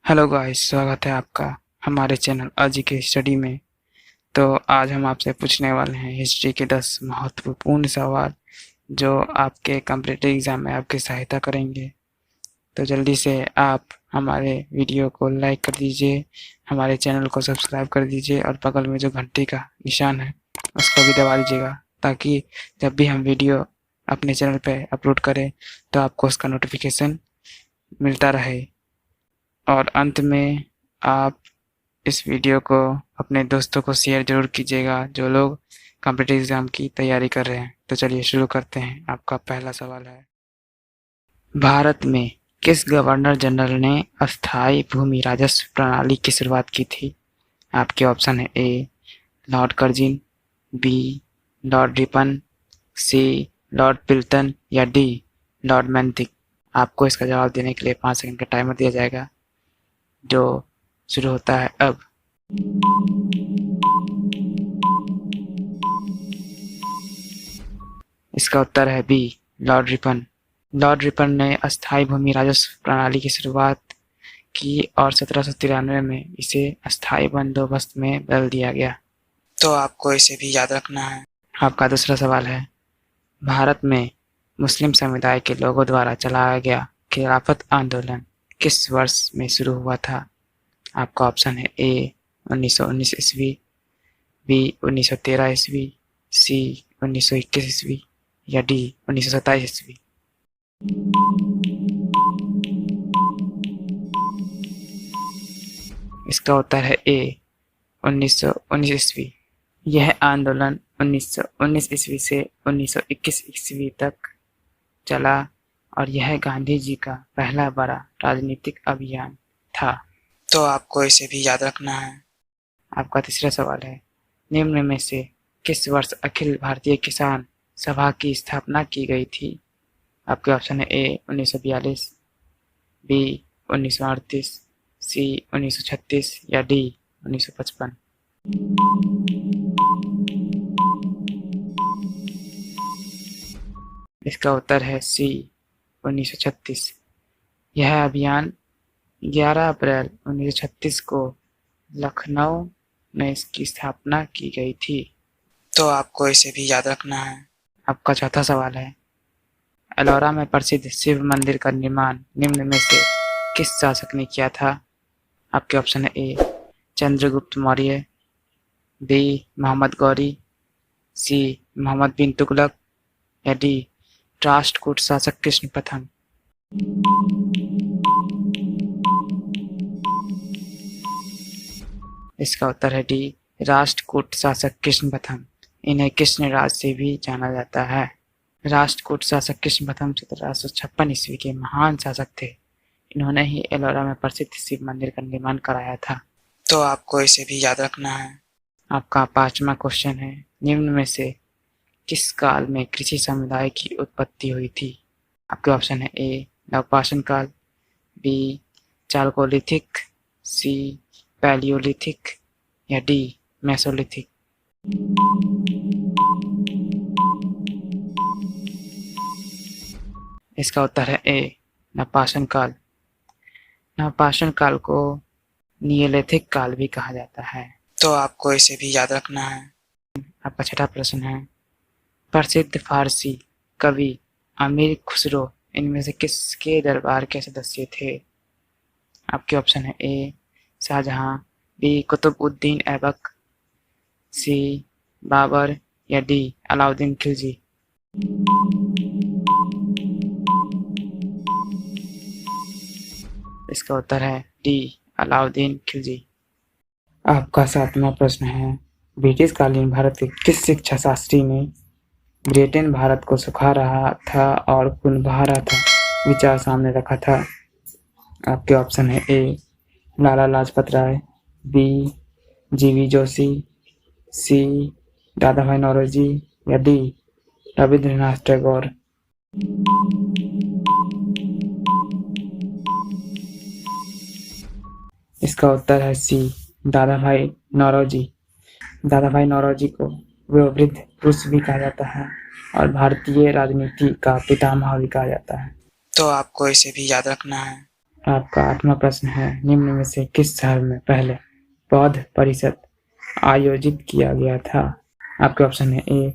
Hello guys, स्वागत है आपका हमारे चैनल आज के स्टडी में। तो आज हम आपसे पूछने वाले हैं हिस्ट्री के 10 महत्वपूर्ण सवाल जो आपके कॉम्पिटिटिव एग्जाम में आपकी सहायता करेंगे। तो जल्दी से आप हमारे वीडियो को लाइक कर दीजिए, हमारे चैनल को सब्सक्राइब कर दीजिए और बगल में जो घंटी का निशान है उसको भी दबा दीजिएगा, ताकि जब भी हम वीडियो अपने चैनल पर अपलोड करें तो आपको उसका नोटिफिकेशन मिलता रहे। और अंत में आप इस वीडियो को अपने दोस्तों को शेयर ज़रूर कीजिएगा जो लोग कॉम्पिटिटिव एग्ज़ाम की तैयारी कर रहे हैं। तो चलिए शुरू करते हैं। आपका पहला सवाल है, भारत में किस गवर्नर जनरल ने अस्थायी भूमि राजस्व प्रणाली की शुरुआत की थी? आपके ऑप्शन है A Lord कर्जिन, B Lord Ripon, C Lord पिल्टन या डी लॉर्ड मैंटिक। आपको इसका जवाब देने के लिए 5 सेकंड का टाइमर दिया जाएगा जो शुरू होता है अब। इसका उत्तर है B Lord Ripon. Lord Ripon ने अस्थायी भूमि राजस्व प्रणाली की शुरुआत की और 1793 में इसे अस्थायी बंदोबस्त में बदल दिया गया। तो आपको इसे भी याद रखना है। आपका दूसरा सवाल है, भारत में मुस्लिम समुदाय के लोगों द्वारा चलाया गया खिलाफत आंदोलन किस वर्ष में शुरू हुआ था? आपका ऑप्शन है ए 1919 ईस्वी, बी 1913 ईस्वी, सी 1921 ईस्वी या डी 1927 ईस्वी। इसका उत्तर है ए 1919 ईस्वी। यह आंदोलन 1919 ईस्वी से 1921 ईस्वी तक चला और यह गांधी जी का पहला बड़ा राजनीतिक अभियान था। तो आपको इसे भी याद रखना है। आपका तीसरा सवाल है, निम्न में से किस वर्ष अखिल भारतीय किसान सभा की स्थापना की गई थी? आपके ऑप्शन है ए 1942, बी 1938, सी 1936 या डी 1955। इसका उत्तर है सी 1936। यह अभियान 11 अप्रैल 1936 को लखनऊ में इसकी स्थापना की गई थी। तो आपको इसे भी याद रखना है। आपका चौथा सवाल है, एलोरा में प्रसिद्ध शिव मंदिर का निर्माण निम्न में से किस शासक ने किया था? आपके ऑप्शन है ए चंद्रगुप्त मौर्य, बी मोहम्मद गौरी, सी मोहम्मद बिन तुगलक या डी राष्ट्रकूट शासक कृष्ण प्रथम। इसका उत्तर है डी राष्ट्रकूट शासक कृष्ण प्रथम। इन्हें कृष्ण राज से भी जाना जाता है। राष्ट्रकूट शासक कृष्ण प्रथम 1756 ईस्वी के महान शासक थे। इन्होंने ही एलोरा में प्रसिद्ध शिव मंदिर का निर्माण कराया था। तो आपको इसे भी याद रखना है। आपका पांचवा क्वेश्चन है, निम्न में से किस काल में कृषि समुदाय की उत्पत्ति हुई थी? आपके ऑप्शन है ए नवपाषाण काल, बी चालकोलिथिक, सी पैलियोलिथिक या डी मेसोलिथिक। इसका उत्तर है ए नवपाषाण काल। नवपाषाण काल को नियोलिथिक काल भी कहा जाता है। तो आपको इसे भी याद रखना है। आपका छठा प्रश्न है, प्रसिद्ध फारसी कवि अमीर खुसरो इनमें से किसके दरबार के सदस्य थे? आपके ऑप्शन है ए शाहजहां, बी कुतुबुद्दीन ऐबक, सी बाबर या डी अलाउद्दीन खिलजी। इसका उत्तर है डी अलाउद्दीन खिलजी। आपका सातवां प्रश्न है, ब्रिटिश कालीन भारत के किस शिक्षा शास्त्री ने ब्रिटेन भारत को सुखा रहा था और कुनबहा रहा था विचार सामने रखा था? आपके ऑप्शन है ए लाला लाजपत राय, बी जीवी जोशी, सी दादा भाई नौरोजी या डी रविंद्रनाथ टैगोर। इसका उत्तर है सी दादा भाई नौरोजी। दादा भाई नौरोजी को वयोवृद्ध पुरुष भी कहा जाता है और भारतीय राजनीति का पितामह भी कहा जाता है। तो आपको इसे भी याद रखना है। आपका 8वां प्रश्न है, निम्न में से किस शहर में पहले बौद्ध परिषद आयोजित किया गया था? आपके ऑप्शन है ए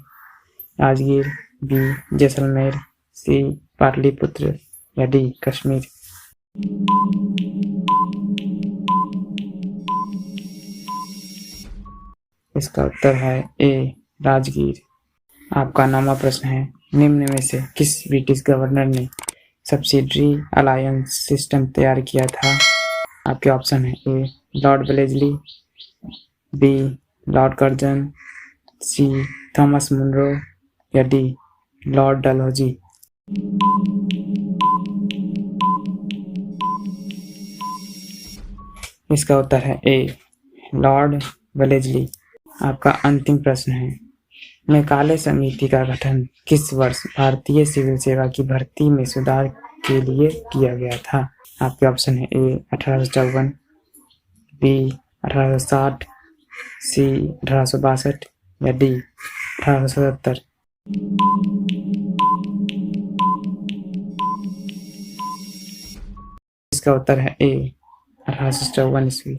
राजगीर, बी जैसलमेर, सी पाटलिपुत्र या डी कश्मीर। इसका उत्तर है ए राजगीर। आपका 9वां प्रश्न है, निम्न में से किस ब्रिटिश गवर्नर ने सब्सिडरी अलायंस सिस्टम तैयार किया था? आपके ऑप्शन है A lord Wellesley, B lord Curzon, C Thomas Munro या डी लॉर्ड डलहौजी। इसका उत्तर है ए लॉर्ड वेलेस्ली। आपका अंतिम प्रश्न है, मैकाले समिति का गठन किस वर्ष भारतीय सिविल सेवा की भर्ती में सुधार के लिए किया गया था? आपके ऑप्शन है ए 1854, बी 1860, सी 1862 या डी 1877। इसका उत्तर है ए 1854 ईस्वी।